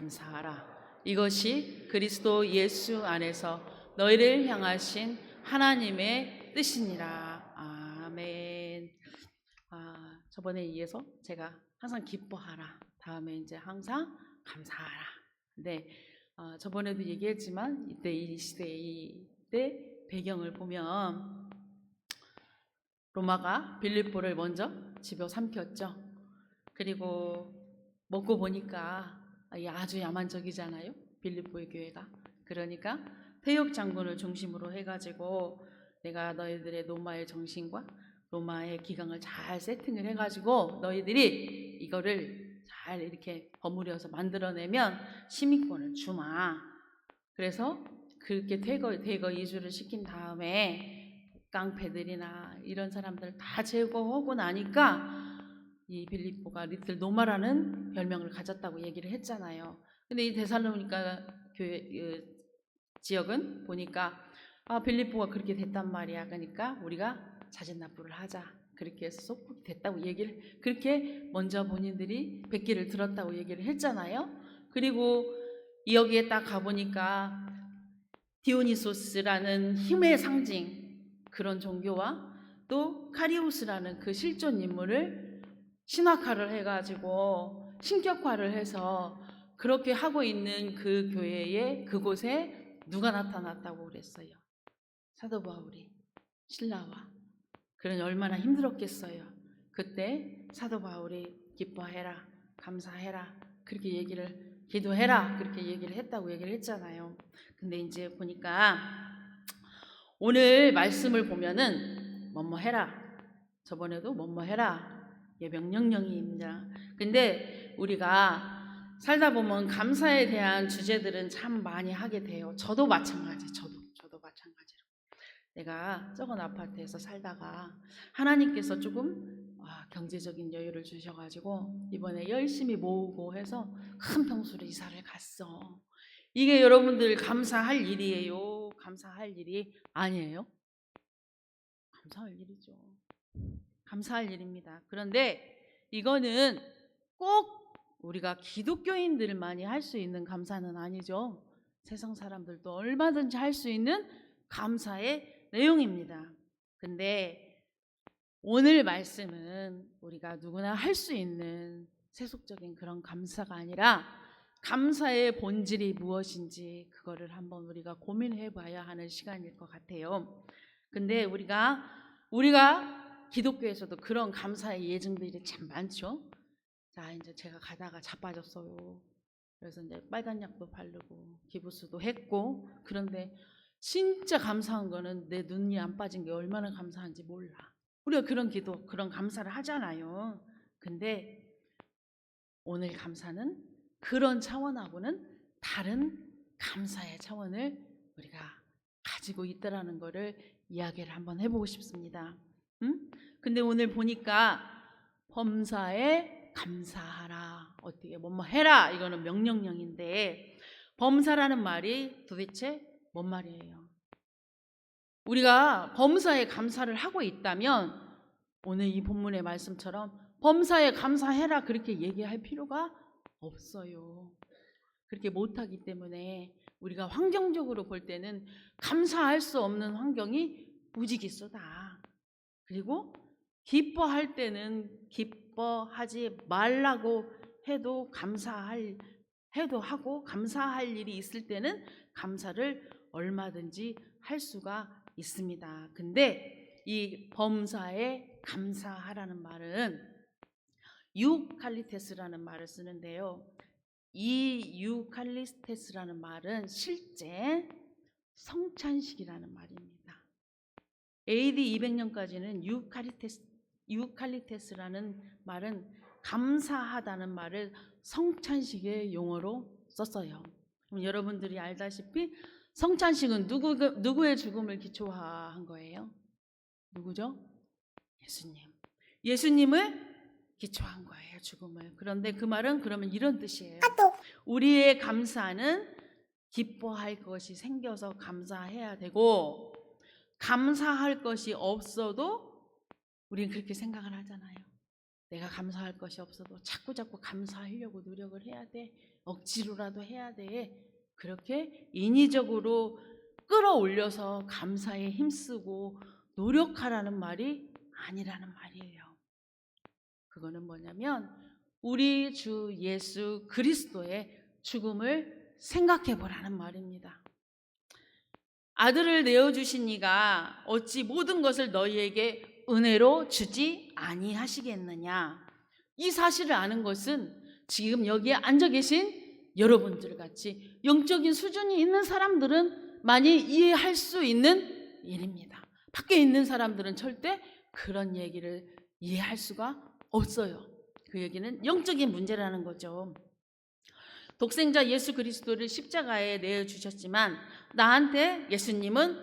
감사하라. 이것이 그리스도 예수 안에서 너희를 향하신 하나님의 뜻이니라. 아멘. 저번에 이어서 제가 항상 기뻐하라, 다음에 이제 항상 감사하라. 네, 저번에도 얘기했지만 이때 이 시대 이때 배경을 보면 로마가 빌립보를 먼저 집어삼켰죠. 그리고 먹고 보니까 아주 야만적이잖아요, 빌립보의 교회가. 그러니까 태역 장군을 중심으로 해가지고 내가 너희들의 로마의 정신과 로마의 기강을 잘 세팅을 해가지고 너희들이 이거를 잘 이렇게 버무려서 만들어내면 시민권을 주마. 그래서 그렇게 대거 이주를 시킨 다음에 깡패들이나 이런 사람들 다 제거하고 나니까 이 빌립보가 리틀 노마라는 별명을 가졌다고 얘기를 했잖아요. 근데 이 데살로니가 교회 지역은 보니까 빌립보가 그렇게 됐단 말이야. 그러니까 우리가 자진납부를 하자. 그렇게 해서 속국이 됐다고 얘기를, 그렇게 먼저 본인들이 백기를 들었다고 얘기를 했잖아요. 그리고 여기에 딱 가보니까 디오니소스라는 힘의 상징, 그런 종교와 또 카리오스라는 그 실존 인물을 신학화를 해가지고 신격화를 해서 그렇게 하고 있는 그 교회에, 그곳에 누가 나타났다고 그랬어요? 사도 바울이, 신라와. 그러니 얼마나 힘들었겠어요. 그때 사도 바울이 기뻐해라, 감사해라, 그렇게 얘기를, 기도해라, 그렇게 얘기를 했다고 얘기를 했잖아요. 근데 이제 보니까 오늘 말씀을 보면은 뭐뭐 해라, 저번에도 뭐뭐 해라, 예, 명령령입니다. 근데 우리가 살다 보면 감사에 대한 주제들은 참 많이 하게 돼요. 저도 마찬가지. 저도 마찬가지로. 내가 적은 아파트에서 살다가 하나님께서 조금 경제적인 여유를 주셔가지고 이번에 열심히 모으고 해서 큰 평수로 이사를 갔어. 이게 여러분들 감사할 일이에요? 감사할 일이 아니에요? 감사할 일이죠. 감사할 일입니다. 그런데 이거는 꼭 우리가 기독교인들만이 할 수 있는 감사는 아니죠. 세상 사람들도 얼마든지 할 수 있는 감사의 내용입니다. 근데 오늘 말씀은 우리가 누구나 할 수 있는 세속적인 그런 감사가 아니라 감사의 본질이 무엇인지 그거를 한번 우리가 고민해 봐야 하는 시간일 것 같아요. 근데 우리가 기독교에서도 그런 감사의 예증들이 참 많죠. 자, 이제 제가 가다가 자빠졌어요. 그래서 이제 빨간 약도 바르고 기부스도 했고, 그런데 진짜 감사한 거는 내 눈이 안 빠진 게 얼마나 감사한지 몰라. 우리가 그런 기도, 그런 감사를 하잖아요. 근데 오늘 감사는 그런 차원하고는 다른 감사의 차원을 우리가 가지고 있다라는 거를 이야기를 한번 해보고 싶습니다. 근데 오늘 보니까 범사에 감사하라, 어떻게 뭐뭐 해라, 이거는 명령령인데 범사라는 말이 도대체 뭔 말이에요? 우리가 범사에 감사를 하고 있다면 오늘 이 본문의 말씀처럼 범사에 감사해라 그렇게 얘기할 필요가 없어요. 그렇게 못하기 때문에 우리가 환경적으로 볼 때는 감사할 수 없는 환경이 무지기수다. 그리고 기뻐할 때는 기뻐하지 말라고 해도 해도 하고, 감사할 일이 있을 때는 감사를 얼마든지 할 수가 있습니다. 근데 이 범사에 감사하라는 말은 유칼리테스라는 말을 쓰는데요. 이 유칼리테스라는 말은 실제 성찬식이라는 말입니다. AD 200년까지는 유칼리테스라는 말은 감사하다는 말을 성찬식의 용어로 썼어요. 그럼 여러분들이 알다시피 성찬식은 누구의 죽음을 기초한 거예요? 누구죠? 예수님을 기초한 거예요, 죽음을. 그런데 그 말은 그러면 이런 뜻이에요. 우리의 감사는 기뻐할 것이 생겨서 감사해야 되고, 감사할 것이 없어도 우리는 그렇게 생각을 하잖아요. 내가 감사할 것이 없어도 자꾸 감사하려고 노력을 해야 돼. 억지로라도 해야 돼. 그렇게 인위적으로 끌어올려서 감사에 힘쓰고 노력하라는 말이 아니라는 말이에요. 그거는 뭐냐면 우리 주 예수 그리스도의 죽음을 생각해 보라는 말입니다. 아들을 내어주신 이가 어찌 모든 것을 너희에게 은혜로 주지 아니하시겠느냐. 이 사실을 아는 것은 지금 여기에 앉아 계신 여러분들 같이 영적인 수준이 있는 사람들은 많이 이해할 수 있는 일입니다. 밖에 있는 사람들은 절대 그런 얘기를 이해할 수가 없어요. 그 얘기는 영적인 문제라는 거죠. 독생자 예수 그리스도를 십자가에 내어주셨지만 나한테 예수님은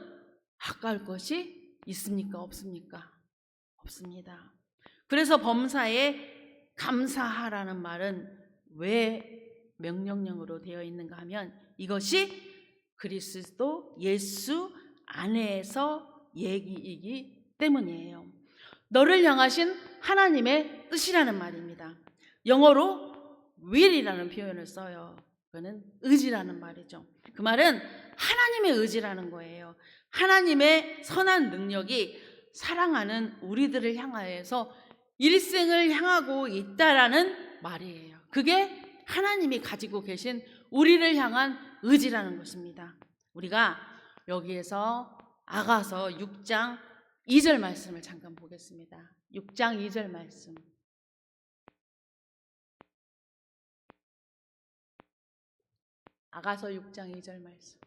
아까울 것이 있습니까? 없습니까? 없습니다. 그래서 범사에 감사하라는 말은 왜 명령령으로 되어 있는가 하면 이것이 그리스도 예수 안에서 얘기이기 때문이에요. 너를 향하신 하나님의 뜻이라는 말입니다. 영어로 will이라는 표현을 써요. 그거는 의지라는 말이죠. 그 말은 하나님의 의지라는 거예요. 하나님의 선한 능력이 사랑하는 우리들을 향하여서 일생을 향하고 있다라는 말이에요. 그게 하나님이 가지고 계신 우리를 향한 의지라는 것입니다. 우리가 여기에서 아가서 6장 2절 말씀을 잠깐 보겠습니다. 6장 2절 말씀. 아가서 6장 2절 말씀.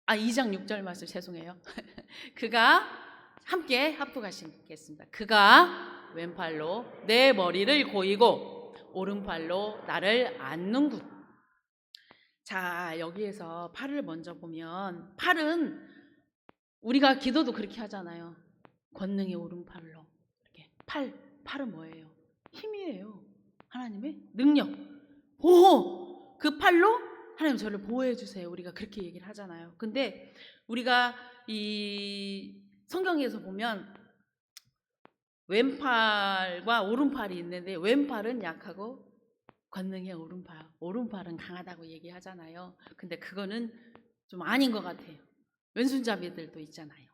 2장 6절 말씀 죄송해요. 그가 함께 합독하시겠습니다. 그가 왼팔로 내 머리를 고이고 오른팔로 나를 안는군. 자, 여기에서 팔을 먼저 보면 팔은 우리가 기도도 그렇게 하잖아요. 권능의 오른팔로 이렇게 팔은 뭐예요? 힘이에요. 하나님의 능력. 보호. 그 팔로 하나님 저를 보호해 주세요. 우리가 그렇게 얘기를 하잖아요. 근데 우리가 이 성경에서 보면 왼팔과 오른팔이 있는데 왼팔은 약하고 권능의 오른팔은 강하다고 얘기하잖아요. 근데 그거는 좀 아닌 것 같아요. 왼손잡이들도 있잖아요.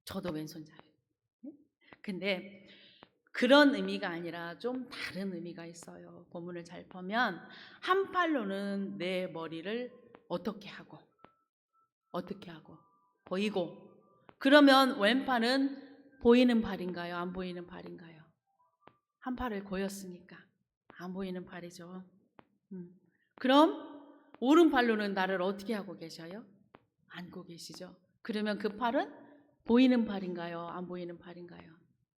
저도 왼손잡이. 근데 그런 의미가 아니라 좀 다른 의미가 있어요. 본문을 잘 보면 한 팔로는 내 머리를 어떻게 하고 보이고, 그러면 왼팔은 보이는 팔인가요? 안 보이는 팔인가요? 한 팔을 고였으니까 안 보이는 팔이죠. 그럼 오른팔로는 나를 어떻게 하고 계셔요? 안고 계시죠. 그러면 그 팔은 보이는 팔인가요? 안 보이는 팔인가요?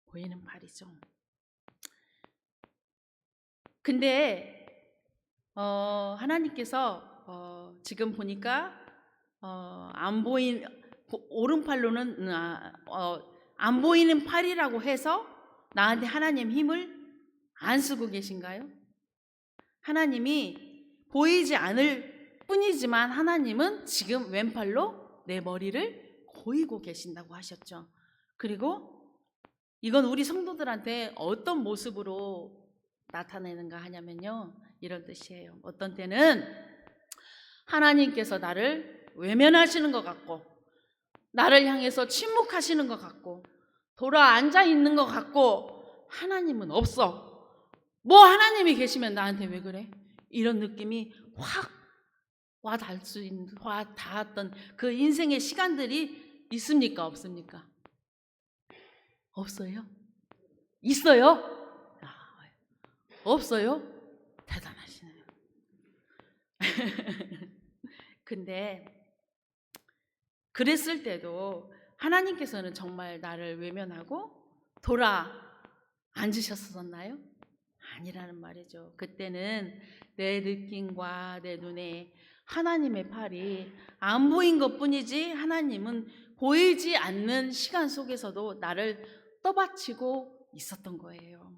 보이는 팔이죠. 근데 하나님께서 지금 보니까 안 보인 오른팔로는 안 보이는 팔이라고 해서 나한테 하나님 힘을 안 쓰고 계신가요? 하나님이 보이지 않을 뿐이지만 하나님은 지금 왼팔로 내 머리를 고이고 계신다고 하셨죠. 그리고 이건 우리 성도들한테 어떤 모습으로 나타내는가 하냐면요, 이런 뜻이에요. 어떤 때는 하나님께서 나를 외면하시는 것 같고 나를 향해서 침묵하시는 것 같고 돌아 앉아 있는 것 같고 하나님은 없어. 뭐 하나님이 계시면 나한테 왜 그래? 이런 느낌이 확 와 닿았던 그 인생의 시간들이 있습니까? 없습니까? 없어요? 있어요? 없어요? 대단하시네요. 근데 그랬을 때도 하나님께서는 정말 나를 외면하고 돌아 앉으셨었나요? 아니라는 말이죠. 그때는 내 느낌과 내 눈에 하나님의 팔이 안 보인 것뿐이지 하나님은 보이지 않는 시간 속에서도 나를 떠받치고 있었던 거예요.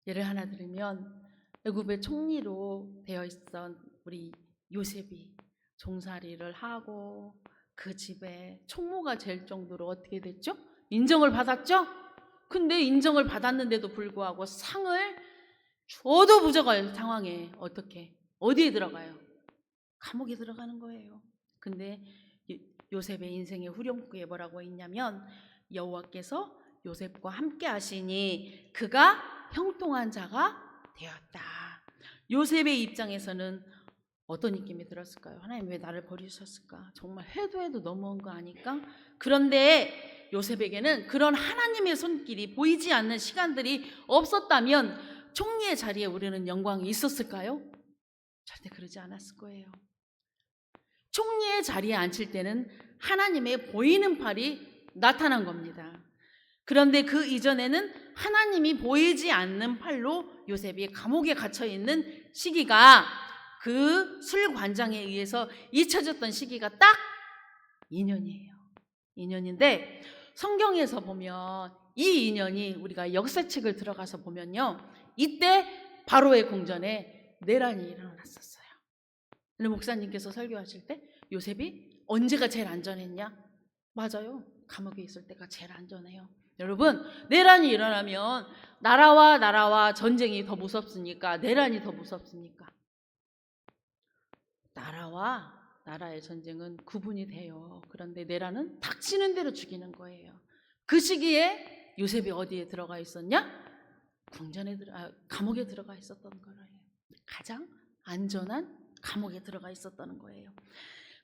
예를 하나 들면 애굽의 총리로 되어 있던 우리 요셉이 종살이를 하고 그 집에 총무가 될 정도로 어떻게 됐죠? 인정을 받았죠? 근데 인정을 받았는데도 불구하고 상을 줘도 부족할 상황에 어떻게 어디에 들어가요? 감옥에 들어가는 거예요. 근데 요셉의 인생의 후렴구에 뭐라고 있냐면 여호와께서 요셉과 함께 하시니 그가 형통한 자가 되었다. 요셉의 입장에서는 어떤 느낌이 들었을까요? 하나님 왜 나를 버리셨을까? 정말 해도 너무한 거 아닐까? 그런데 요셉에게는 그런 하나님의 손길이 보이지 않는 시간들이 없었다면 총리의 자리에 우리는 영광이 있었을까요? 절대 그러지 않았을 거예요. 총리의 자리에 앉힐 때는 하나님의 보이는 팔이 나타난 겁니다. 그런데 그 이전에는 하나님이 보이지 않는 팔로 요셉이 감옥에 갇혀 있는 시기가 그 술관장에 의해서 잊혀졌던 시기가 딱 2년이에요. 2년인데 성경에서 보면 이 2년이 우리가 역사책을 들어가서 보면요, 이때 바로의 궁전에 내란이 일어났었어요. 근데 목사님께서 설교하실 때 요셉이 언제가 제일 안전했냐? 맞아요. 감옥에 있을 때가 제일 안전해요. 여러분, 내란이 일어나면 나라와 전쟁이 더 무섭습니까? 내란이 더 무섭습니까? 나라와 나라의 전쟁은 구분이 돼요. 그런데 내란은 닥치는 대로 죽이는 거예요. 그 시기에 요셉이 어디에 들어가 있었냐? 감옥에 들어가 있었던 거예요. 가장 안전한 감옥에 들어가 있었다는 거예요.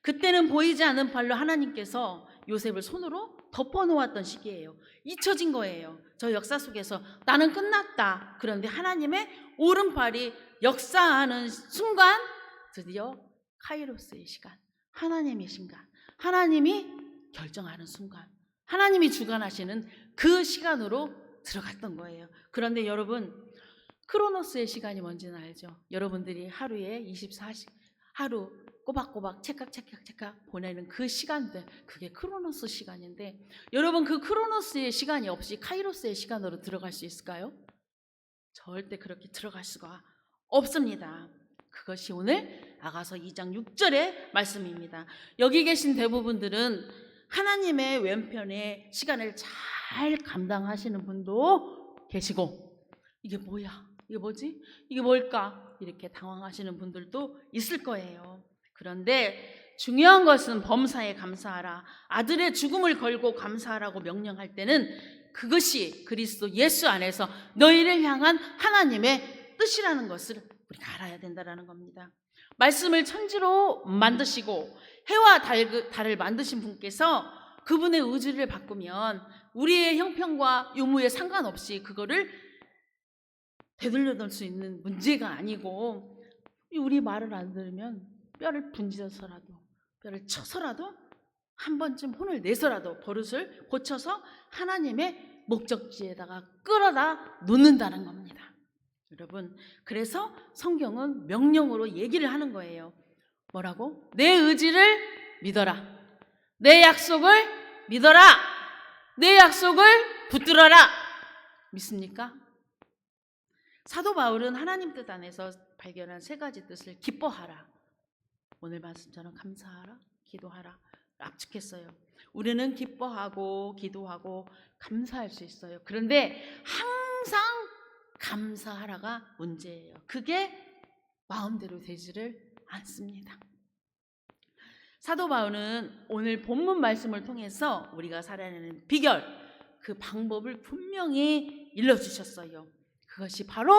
그때는 보이지 않는 팔로 하나님께서 요셉을 손으로 덮어놓았던 시기예요. 잊혀진 거예요. 저 역사 속에서 나는 끝났다. 그런데 하나님의 오른팔이 역사하는 순간 드디어 카이로스의 시간, 하나님의 시간, 하나님이 결정하는 순간, 하나님이 주관하시는 그 시간으로 들어갔던 거예요. 그런데 여러분, 크로노스의 시간이 뭔지는 알죠? 여러분들이 하루에 24시 하루 꼬박꼬박 체각 보내는 그 시간들, 그게 크로노스 시간인데, 여러분 그 크로노스의 시간이 없이 카이로스의 시간으로 들어갈 수 있을까요? 절대 그렇게 들어갈 수가 없습니다. 그것이 오늘 아가서 2장 6절의 말씀입니다. 여기 계신 대부분들은 하나님의 왼편에 시간을 잘 감당하시는 분도 계시고, 이게 뭐야? 이게 뭐지? 이게 뭘까? 이렇게 당황하시는 분들도 있을 거예요. 그런데 중요한 것은 범사에 감사하라, 아들의 죽음을 걸고 감사하라고 명령할 때는 그것이 그리스도 예수 안에서 너희를 향한 하나님의 뜻이라는 것을 우리가 알아야 된다는 겁니다. 말씀을 천지로 만드시고 해와 달을 만드신 분께서 그분의 의지를 바꾸면 우리의 형편과 유무에 상관없이 그거를 되돌려 놓을 수 있는 문제가 아니고, 우리 말을 안 들으면 뼈를 분지서라도, 뼈를 쳐서라도, 한 번쯤 혼을 내서라도 버릇을 고쳐서 하나님의 목적지에다가 끌어다 놓는다는 겁니다. 여러분, 그래서 성경은 명령으로 얘기를 하는 거예요. 뭐라고? 내 의지를 믿어라, 내 약속을 믿어라, 내 약속을 붙들어라. 믿습니까? 사도 바울은 하나님 뜻 안에서 발견한 3가지 뜻을 기뻐하라, 오늘 말씀처럼 감사하라, 기도하라 압축했어요. 우리는 기뻐하고 기도하고 감사할 수 있어요. 그런데 항상 감사하라가 문제예요. 그게 마음대로 되지를 않습니다. 사도 바울은 오늘 본문 말씀을 통해서 우리가 살아내는 비결, 그 방법을 분명히 일러주셨어요. 그것이 바로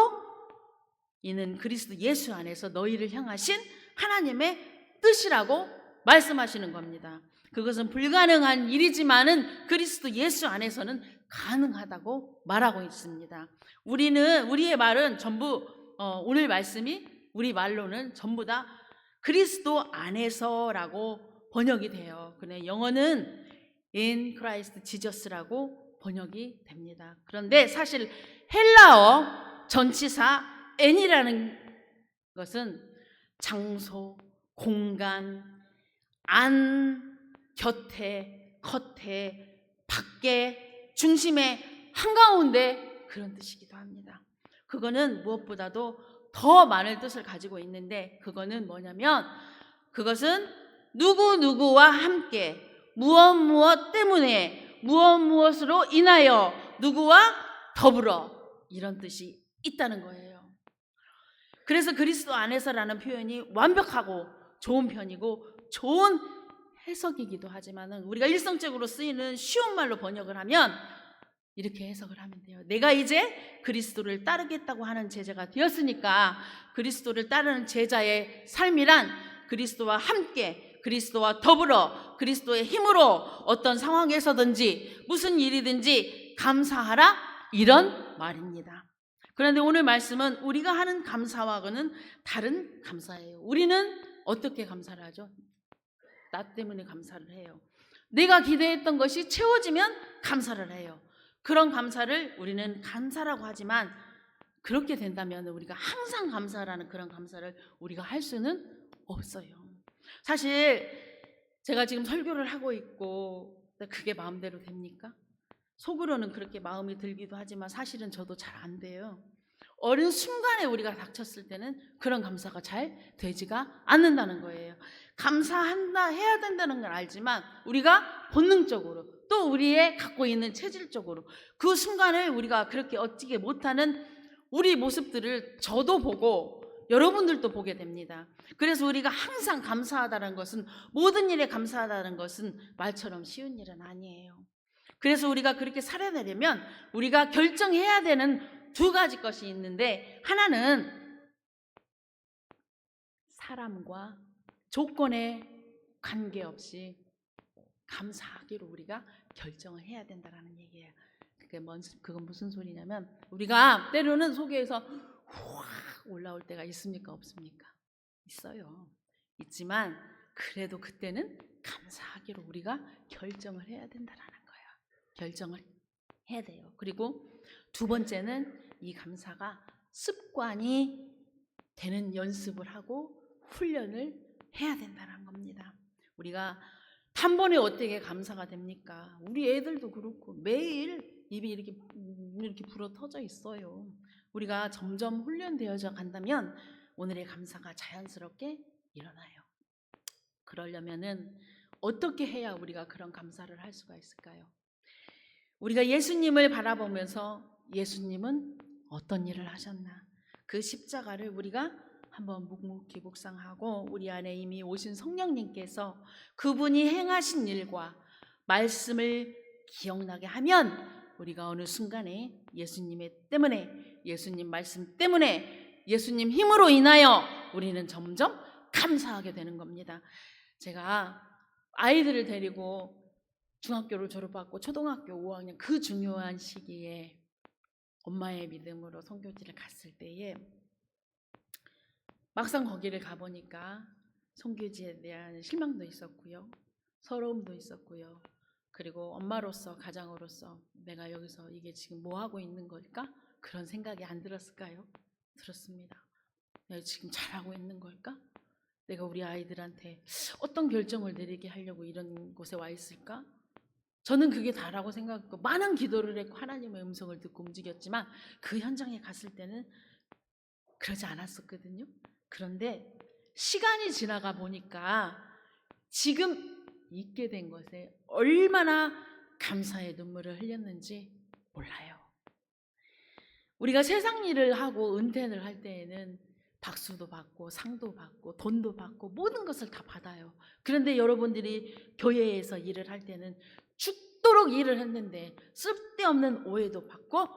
이는 그리스도 예수 안에서 너희를 향하신 하나님의 뜻이라고 말씀하시는 겁니다. 그것은 불가능한 일이지만은 그리스도 예수 안에서는 가능하다고 말하고 있습니다. 우리의 말은 전부 오늘 말씀이 우리 말로는 전부 다 그리스도 안에서라고 번역이 돼요. 근데 영어는 in Christ Jesus라고 번역이 됩니다. 그런데 사실 헬라어 전치사 n이라는 것은 장소, 공간, 안, 곁에, 겉에, 밖에, 중심에, 한가운데, 그런 뜻이기도 합니다. 그거는 무엇보다도 더 많은 뜻을 가지고 있는데, 그거는 뭐냐면 그것은 누구누구와 함께 무엇 때문에 무엇으로 인하여 누구와 더불어, 이런 뜻이 있다는 거예요. 그래서 그리스도 안에서라는 표현이 완벽하고 좋은 편이고 좋은 해석이기도 하지만은 우리가 일성적으로 쓰이는 쉬운 말로 번역을 하면 이렇게 해석을 하면 돼요. 내가 이제 그리스도를 따르겠다고 하는 제자가 되었으니까 그리스도를 따르는 제자의 삶이란 그리스도와 함께, 그리스도와 더불어, 그리스도의 힘으로 어떤 상황에서든지 무슨 일이든지 감사하라, 이런 말입니다. 그런데 오늘 말씀은 우리가 하는 감사와는 다른 감사예요. 우리는 어떻게 감사를 하죠? 나 때문에 감사를 해요. 내가 기대했던 것이 채워지면 감사를 해요. 그런 감사를 우리는 감사라고 하지만 그렇게 된다면 우리가 항상 감사라는 그런 감사를 우리가 할 수는 없어요. 사실 제가 지금 설교를 하고 있고 그게 마음대로 됩니까? 속으로는 그렇게 마음이 들기도 하지만 사실은 저도 잘 안 돼요. 어느 순간에 우리가 닥쳤을 때는 그런 감사가 잘 되지가 않는다는 거예요. 감사한다 해야 된다는 걸 알지만 우리가 본능적으로 또 우리의 갖고 있는 체질적으로 그 순간을 우리가 그렇게 어찌게 못하는 우리 모습들을 저도 보고 여러분들도 보게 됩니다. 그래서 우리가 항상 감사하다는 것은, 모든 일에 감사하다는 것은 말처럼 쉬운 일은 아니에요. 그래서 우리가 그렇게 살아내려면 우리가 결정해야 되는 두 가지 것이 있는데, 하나는 사람과 조건에 관계없이 감사하기로 우리가 결정을 해야 된다는 얘기예요. 그건 무슨 소리냐면, 우리가 때로는 속에서 확 올라올 때가 있습니까? 없습니까? 있어요. 있지만 그래도 그때는 감사하기로 우리가 결정을 해야 된다는 거예요. 결정을 해야 돼요. 그리고 두 번째는 이 감사가 습관이 되는 연습을 하고 훈련을 해야 된다는 겁니다. 우리가 단번에 어떻게 감사가 됩니까? 우리 애들도 그렇고 매일 입이 이렇게 불어 터져 있어요. 우리가 점점 훈련되어져 간다면 오늘의 감사가 자연스럽게 일어나요. 그러려면은 어떻게 해야 우리가 그런 감사를 할 수가 있을까요? 우리가 예수님을 바라보면서 예수님은 어떤 일을 하셨나, 그 십자가를 우리가 한번 묵묵히 묵상하고 우리 안에 이미 오신 성령님께서 그분이 행하신 일과 말씀을 기억나게 하면 우리가 어느 순간에 예수님 말씀 때문에, 예수님 힘으로 인하여 우리는 점점 감사하게 되는 겁니다. 제가 아이들을 데리고 중학교를 졸업하고 초등학교 5학년 그 중요한 시기에 엄마의 믿음으로 선교지를 갔을 때에 막상 거기를 가보니까 선교지에 대한 실망도 있었고요, 서러움도 있었고요, 그리고 엄마로서, 가장으로서 내가 여기서 이게 지금 뭐 하고 있는 걸까? 그런 생각이 안 들었을까요? 들었습니다. 내가 지금 잘하고 있는 걸까? 내가 우리 아이들한테 어떤 결정을 내리게 하려고 이런 곳에 와 있을까? 저는 그게 다라고 생각했고 많은 기도를 했고 하나님의 음성을 듣고 움직였지만 그 현장에 갔을 때는 그러지 않았었거든요. 그런데 시간이 지나가 보니까 지금 있게 된 것에 얼마나 감사의 눈물을 흘렸는지 몰라요. 우리가 세상 일을 하고 은퇴를 할 때에는 박수도 받고 상도 받고 돈도 받고 모든 것을 다 받아요. 그런데 여러분들이 교회에서 일을 할 때는 죽도록 일을 했는데 쓸데없는 오해도 받고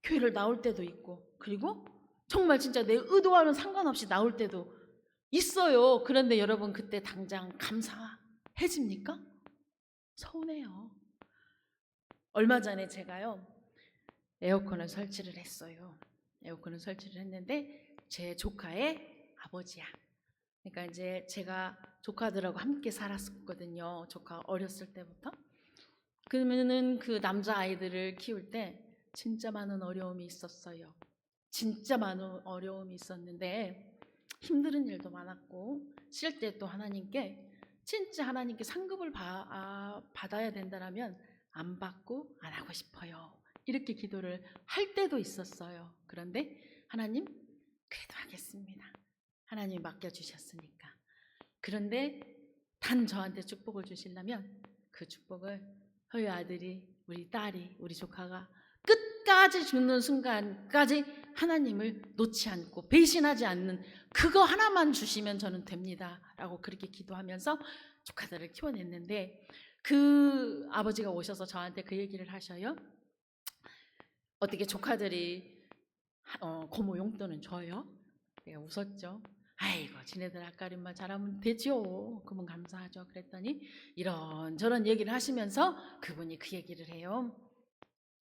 교회를 나올 때도 있고, 그리고 정말 진짜 내 의도와는 상관없이 나올 때도 있어요. 그런데 여러분 그때 당장 감사해집니까? 서운해요. 얼마 전에 제가요 에어컨을 설치를 했어요. 에어컨을 설치를 했는데 제 조카의 아버지야. 그러니까 이제 제가 조카들하고 함께 살았었거든요. 조카 어렸을 때부터. 그러면은 그 남자 아이들을 키울 때 진짜 많은 어려움이 있었어요. 진짜 많은 어려움이 있었는데 힘든 일도 많았고, 쉴 때 또 하나님께 상급을 받아야 된다면 안 받고 안 하고 싶어요. 이렇게 기도를 할 때도 있었어요. 그런데 하나님, 그래도 하겠습니다. 하나님이 맡겨주셨으니까. 그런데 단 저한테 축복을 주시려면 그 축복을 저희 아들이, 우리 딸이, 우리 조카가 끝까지 죽는 순간까지 하나님을 놓지 않고 배신하지 않는 그거 하나만 주시면 저는 됩니다 라고 그렇게 기도하면서 조카들을 키워냈는데, 그 아버지가 오셔서 저한테 그 얘기를 하셔요. 어떻게 조카들이 고모 용돈은 줘요? 내가 웃었죠. 아이고 지네들 앞가림만 잘하면 되죠. 그러면 감사하죠. 그랬더니 이런저런 얘기를 하시면서 그분이 그 얘기를 해요.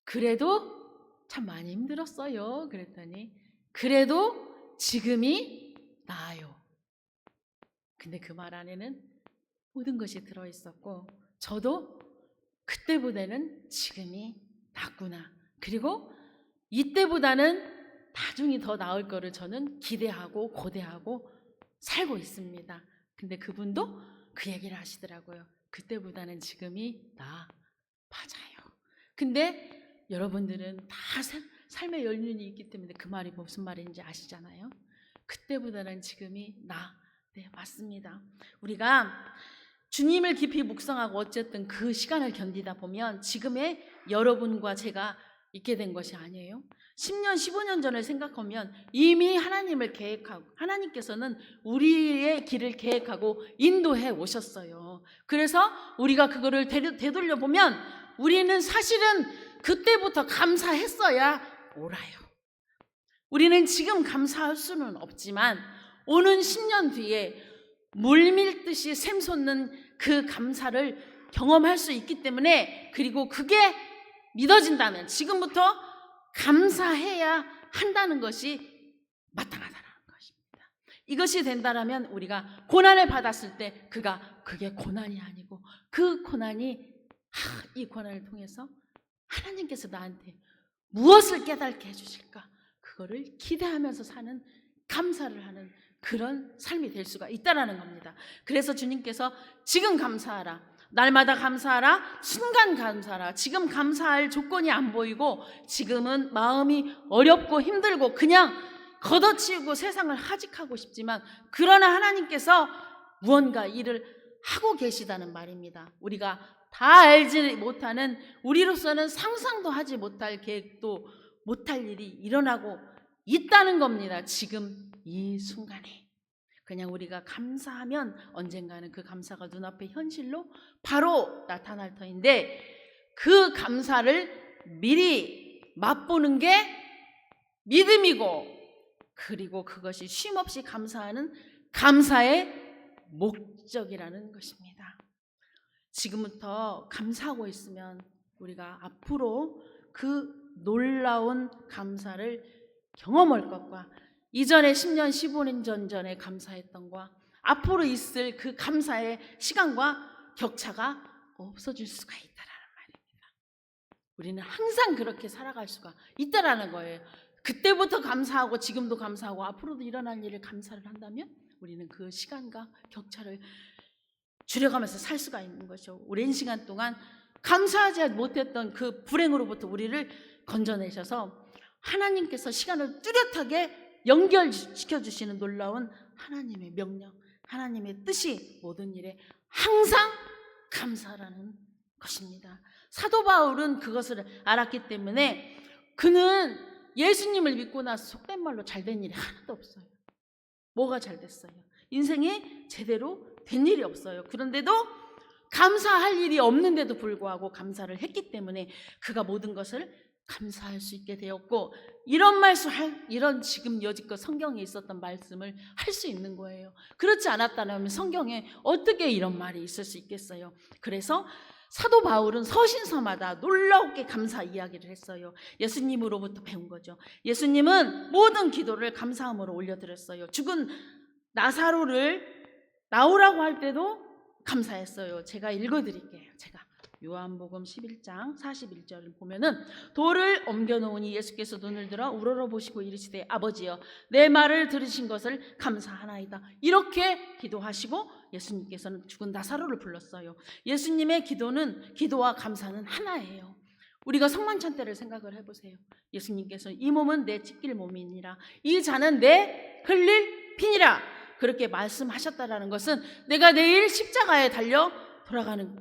그래도 참 많이 힘들었어요. 그랬더니 그래도 지금이 나아요. 근데 그 말 안에는 모든 것이 들어있었고, 저도 그때보다는 지금이 낫구나, 그리고 이때보다는 나중이 더 나을 거를 저는 기대하고 고대하고 살고 있습니다. 근데 그분도 그 얘기를 하시더라고요. 그때보다는 지금이 나. 맞아요. 근데 여러분들은 다 삶의 연륜이 있기 때문에 그 말이 무슨 말인지 아시잖아요. 그때보다는 지금이 나. 네, 맞습니다. 우리가 주님을 깊이 묵상하고 어쨌든 그 시간을 견디다 보면 지금의 여러분과 제가 있게 된 것이 아니에요. 10년, 15년 전을 생각하면 이미 하나님을 계획하고, 하나님께서는 우리의 길을 계획하고 인도해 오셨어요. 그래서 우리가 그거를 되돌려 보면 우리는 사실은 그때부터 감사했어야 옳아요. 우리는 지금 감사할 수는 없지만 오는 10년 뒤에 물밀듯이 샘솟는 그 감사를 경험할 수 있기 때문에, 그리고 그게 믿어진다면 지금부터 감사해야 한다는 것이 마땅하다는 것입니다. 이것이 된다면 우리가 고난을 받았을 때 그게 고난이 아니고 그 고난이 이 고난을 통해서 하나님께서 나한테 무엇을 깨닫게 해주실까, 그거를 기대하면서 사는, 감사를 하는 그런 삶이 될 수가 있다라는 겁니다. 그래서 주님께서 지금 감사하라, 날마다 감사하라, 순간 감사하라. 지금 감사할 조건이 안 보이고 지금은 마음이 어렵고 힘들고 그냥 걷어치우고 세상을 하직하고 싶지만, 그러나 하나님께서 무언가 일을 하고 계시다는 말입니다. 우리가 다 알지 못하는, 우리로서는 상상도 하지 못할 계획도 못할 일이 일어나고 있다는 겁니다. 지금 이 순간에 그냥 우리가 감사하면 언젠가는 그 감사가 눈앞에 현실로 바로 나타날 터인데, 그 감사를 미리 맛보는 게 믿음이고, 그리고 그것이 쉼없이 감사하는 감사의 목적이라는 것입니다. 지금부터 감사하고 있으면 우리가 앞으로 그 놀라운 감사를 경험할 것과, 이전에 10년, 15년 전에 감사했던 것과 앞으로 있을 그 감사의 시간과 격차가 없어질 수가 있다라는 말입니다. 우리는 항상 그렇게 살아갈 수가 있다라는 거예요. 그때부터 감사하고 지금도 감사하고 앞으로도 일어날 일을 감사를 한다면 우리는 그 시간과 격차를 줄여가면서 살 수가 있는 것이죠. 오랜 시간 동안 감사하지 못했던 그 불행으로부터 우리를 건져내셔서 하나님께서 시간을 뚜렷하게 연결시켜 주시는 놀라운 하나님의 명령, 하나님의 뜻이 모든 일에 항상 감사라는 것입니다. 사도 바울은 그것을 알았기 때문에 그는 예수님을 믿고 나서 속된 말로 잘된 일이 하나도 없어요. 뭐가 잘 됐어요? 인생에 제대로 된 일이 없어요. 그런데도 감사할 일이 없는데도 불구하고 감사를 했기 때문에 그가 모든 것을 감사할 수 있게 되었고, 이런 지금 여지껏 성경에 있었던 말씀을 할 수 있는 거예요. 그렇지 않았다면 성경에 어떻게 이런 말이 있을 수 있겠어요? 그래서 사도 바울은 서신서마다 놀랍게 감사 이야기를 했어요. 예수님으로부터 배운 거죠. 예수님은 모든 기도를 감사함으로 올려드렸어요. 죽은 나사로를 나오라고 할 때도 감사했어요. 제가 읽어드릴게요. 제가 요한복음 11장 41절을 보면은, 돌을 옮겨놓으니 예수께서 눈을 들어 우러러보시고 이르시되 아버지여 내 말을 들으신 것을 감사하나이다. 이렇게 기도하시고 예수님께서는 죽은 나사로를 불렀어요. 예수님의 기도와 감사는 하나예요. 우리가 성만찬 때를 생각을 해보세요. 예수님께서 이 몸은 내 찢길 몸이니라, 이 잔은 내 흘릴 피니라, 그렇게 말씀하셨다라는 것은 내가 내일 십자가에 달려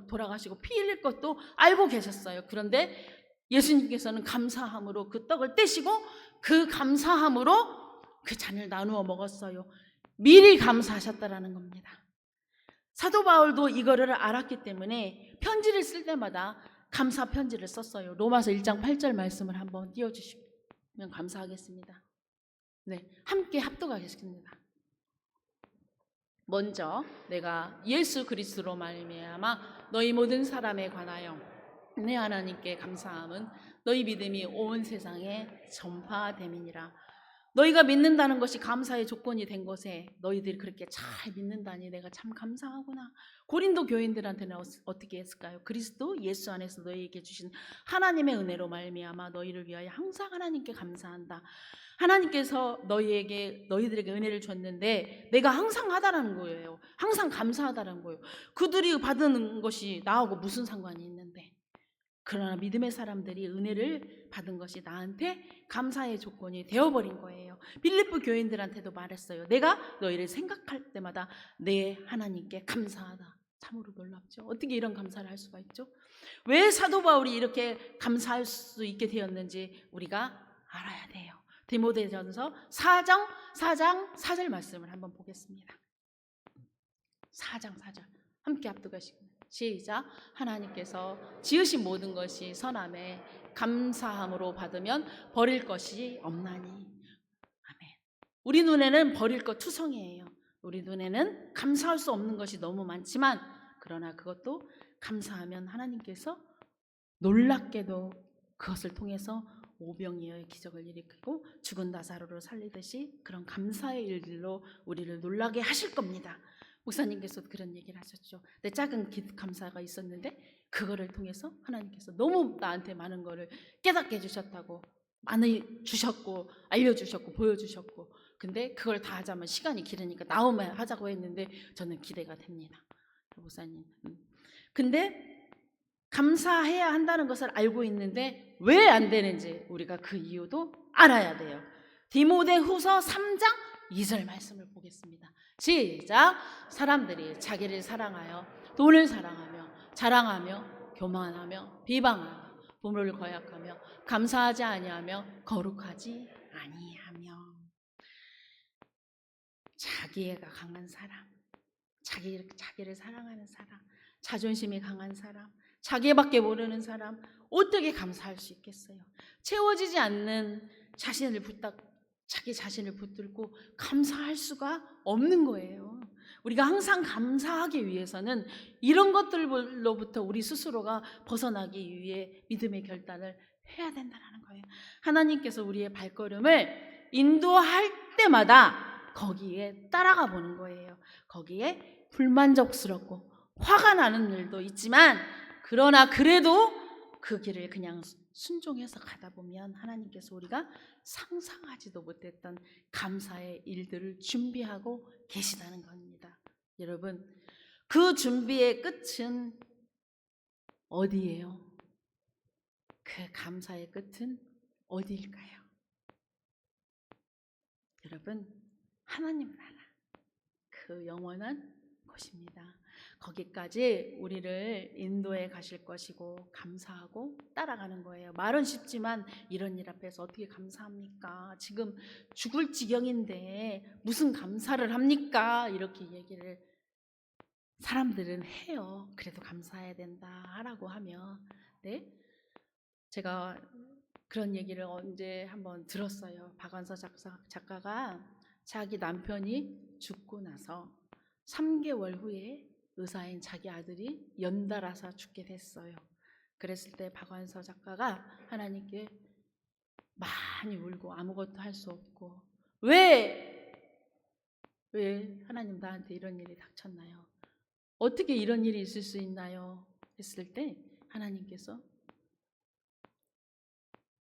돌아가시고 피 흘릴 것도 알고 계셨어요. 그런데 예수님께서는 감사함으로 그 떡을 떼시고 그 감사함으로 그 잔을 나누어 먹었어요. 미리 감사하셨다라는 겁니다. 사도 바울도 이거를 알았기 때문에 편지를 쓸 때마다 감사 편지를 썼어요. 로마서 1장 8절 말씀을 한번 띄워주시면 감사하겠습니다. 네, 함께 합독하겠습니다. 먼저 내가 예수 그리스도로 말미암아 너희 모든 사람에 관하여 내 하나님께 감사함은 너희 믿음이 온 세상에 전파됨이니라. 너희가 믿는다는 것이 감사의 조건이 된 것에 너희들이 그렇게 잘 믿는다니 내가 참 감사하구나. 고린도 교인들한테는 어떻게 했을까요? 그리스도 예수 안에서 너희에게 주신 하나님의 은혜로 말미암아 너희를 위하여 항상 하나님께 감사한다. 하나님께서 너희들에게 은혜를 줬는데 내가 항상 하다라는 거예요. 항상 감사하다라는 거예요. 그들이 받은 것이 나하고 무슨 상관이 있는데. 그러나 믿음의 사람들이 은혜를 받은 것이 나한테 감사의 조건이 되어버린 거예요. 빌립보 교인들한테도 말했어요. 내가 너희를 생각할 때마다 내 하나님께 감사하다. 참으로 놀랍죠. 어떻게 이런 감사를 할 수가 있죠? 왜 사도 바울이 이렇게 감사할 수 있게 되었는지 우리가 알아야 돼요. 디모데전서 4장 4절 말씀을 한번 보겠습니다. 4장 4절 함께 합독하시고 시작. 하나님께서 지으신 모든 것이 선함에 감사함으로 받으면 버릴 것이 없나니. 아멘. 우리 눈에는 버릴 것 투성이에요. 우리 눈에는 감사할 수 없는 것이 너무 많지만 그러나 그것도 감사하면 하나님께서 놀랍게도 그것을 통해서 오병이어의 기적을 일으키고 죽은 나사로를 살리듯이 그런 감사의 일들로 우리를 놀라게 하실 겁니다. 목사님께서도 그런 얘기를 하셨죠. 내 작은 감사가 있었는데 그거를 통해서 하나님께서 너무 나한테 많은 거를 깨닫게 해주셨다고, 많이 주셨고 알려주셨고 보여주셨고, 근데 그걸 다 하자면 시간이 길으니까 나오면 하자고 했는데 저는 기대가 됩니다. 목사님. 근데 감사해야 한다는 것을 알고 있는데 왜 안 되는지 우리가 그 이유도 알아야 돼요. 디모데후서 3장 2절 말씀을 보겠습니다. 시작. 사람들이 자기를 사랑하여 돈을 사랑하며 자랑하며 교만하며 비방하며 부모를 거역하며 감사하지 아니하며 거룩하지 아니하며. 자기애가 강한 사람, 자기를 사랑하는 사람, 자존심이 강한 사람, 자기밖에 모르는 사람 어떻게 감사할 수 있겠어요? 채워지지 않는 자기 자신을 붙들고 감사할 수가 없는 거예요. 우리가 항상 감사하기 위해서는 이런 것들로부터 우리 스스로가 벗어나기 위해 믿음의 결단을 해야 된다는 거예요. 하나님께서 우리의 발걸음을 인도할 때마다 거기에 따라가 보는 거예요. 거기에 불만족스럽고 화가 나는 일도 있지만 그러나 그래도 그 길을 그냥 순종해서 가다 보면 하나님께서 우리가 상상하지도 못했던 감사의 일들을 준비하고 계시다는 겁니다. 여러분, 그 준비의 끝은 어디예요? 그 감사의 끝은 어디일까요? 여러분, 하나님 나라, 그 영원한 곳입니다. 거기까지 우리를 인도해 가실 것이고 감사하고 따라가는 거예요. 말은 쉽지만 이런 일 앞에서 어떻게 감사합니까? 지금 죽을 지경인데 무슨 감사를 합니까? 이렇게 얘기를 사람들은 해요. 그래도 감사해야 된다라고 하면. 네? 제가 그런 얘기를 언제 한번 들었어요. 박완서 작가가 자기 남편이 죽고 나서 3개월 후에 의사인 자기 아들이 연달아서 죽게 됐어요. 그랬을 때 박완서 작가가 하나님께 많이 울고 아무것도 할 수 없고 왜 하나님 나한테 이런 일이 닥쳤나요? 어떻게 이런 일이 있을 수 있나요? 했을 때 하나님께서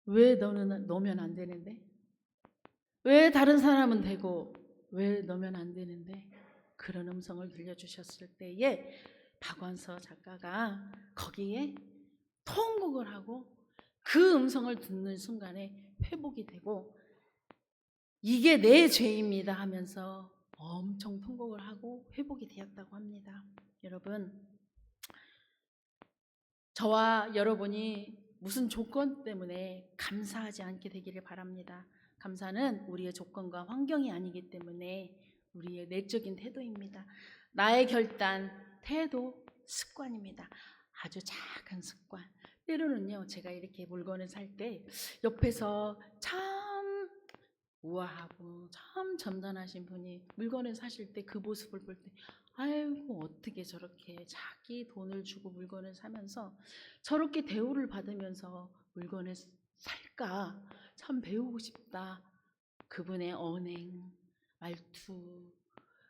왜 너면 안 되는데? 왜 다른 사람은 되고 왜 너면 안 되는데? 그런 음성을 들려주셨을 때에 박완서 작가가 거기에 통곡을 하고 그 음성을 듣는 순간에 회복이 되고 이게 내 죄입니다 하면서 엄청 통곡을 하고 회복이 되었다고 합니다. 여러분, 저와 여러분이 무슨 조건 때문에 감사하지 않게 되기를 바랍니다. 감사는 우리의 조건과 환경이 아니기 때문에 우리의 내적인 태도입니다. 나의 결단, 태도, 습관입니다. 아주 작은 습관. 때로는요, 제가 이렇게 물건을 살 때 옆에서 참 우아하고 참 점잖으신 분이 물건을 사실 때 그 모습을 볼 때, 아이고 어떻게 저렇게 자기 돈을 주고 물건을 사면서 저렇게 대우를 받으면서 물건을 살까 참 배우고 싶다. 그분의 언행, 말투,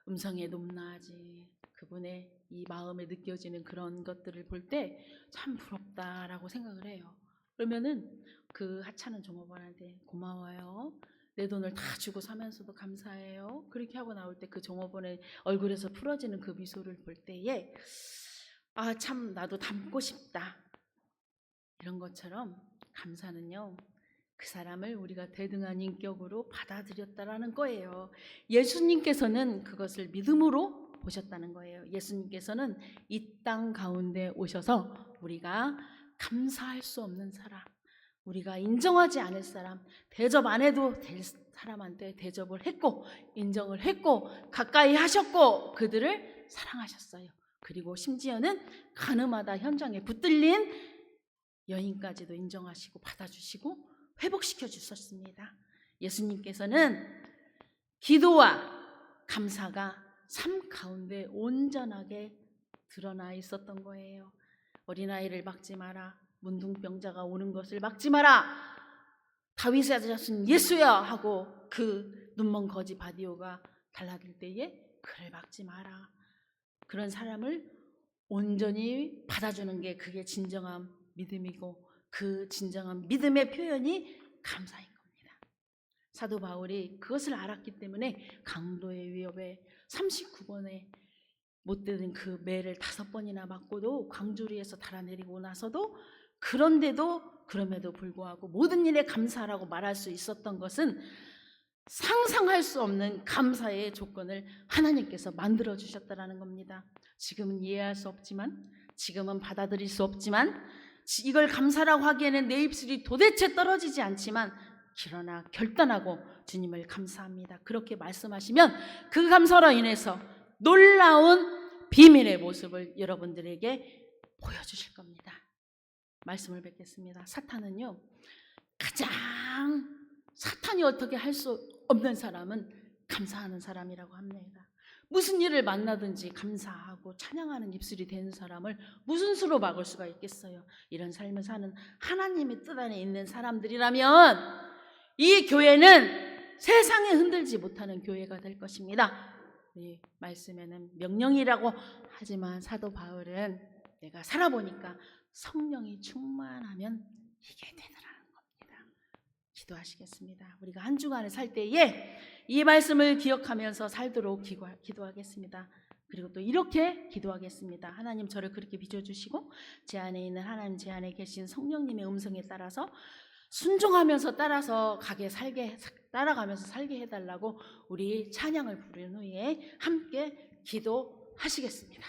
음성의 높낮이, 그분의 이 마음에 느껴지는 그런 것들을 볼 때 참 부럽다라고 생각을 해요. 그러면은 그 하찮은 종업원한테 고마워요. 내 돈을 다 주고 사면서도 감사해요. 그렇게 하고 나올 때 그 종업원의 얼굴에서 풀어지는 그 미소를 볼 때에 아, 참 나도 닮고 싶다. 이런 것처럼 감사는요, 그 사람을 우리가 대등한 인격으로 받아들였다라는 거예요. 예수님께서는 그것을 믿음으로 보셨다는 거예요. 예수님께서는 이 땅 가운데 오셔서 우리가 감사할 수 없는 사람, 우리가 인정하지 않을 사람, 대접 안 해도 될 사람한테 대접을 했고 인정을 했고 가까이 하셨고 그들을 사랑하셨어요. 그리고 심지어는 가늠하다 현장에 붙들린 여인까지도 인정하시고 받아주시고 회복시켜 주셨습니다. 예수님께서는 기도와 감사가 삶 가운데 온전하게 드러나 있었던 거예요. 어린아이를 막지 마라. 문둥병자가 오는 것을 막지 마라. 다윗의 자손 예수야 하고 그 눈먼 거지 바디오가 달라들 때에 그를 막지 마라. 그런 사람을 온전히 받아주는 게 그게 진정한 믿음이고 그 진정한 믿음의 표현이 감사인 겁니다. 사도 바울이 그것을 알았기 때문에 강도의 위협에 39번에 못되는 그 매를 5번이나 맞고도 광주리에서 달아내리고 나서도 그럼에도 불구하고 모든 일에 감사하라고 말할 수 있었던 것은 상상할 수 없는 감사의 조건을 하나님께서 만들어 주셨다는 겁니다. 지금은 이해할 수 없지만, 지금은 받아들일 수 없지만, 이걸 감사라고 하기에는 내 입술이 도대체 떨어지지 않지만, 그러나 결단하고 주님을 감사합니다. 그렇게 말씀하시면 그 감사로 인해서 놀라운 비밀의 모습을 여러분들에게 보여주실 겁니다. 말씀을 뵙겠습니다. 사탄은요, 사탄이 어떻게 할 수 없는 사람은 감사하는 사람이라고 합니다. 무슨 일을 만나든지 감사하고 찬양하는 입술이 되는 사람을 무슨 수로 막을 수가 있겠어요? 이런 삶을 사는 하나님의 뜻 안에 있는 사람들이라면 이 교회는 세상에 흔들지 못하는 교회가 될 것입니다. 이 말씀에는 명령이라고 하지만 사도 바울은 내가 살아보니까 성령이 충만하면 이게 되더라는 겁니다. 기도하시겠습니다. 우리가 한 주간을 살 때에 이 말씀을 기억하면서 살도록 기도하겠습니다. 그리고 또 이렇게 기도하겠습니다. 하나님, 저를 그렇게 빚어주시고 제 안에 있는 하나님, 제 안에 계신 성령님의 음성에 따라서 순종하면서 따라가면서 살게 해달라고 우리 찬양을 부른 후에 함께 기도하시겠습니다.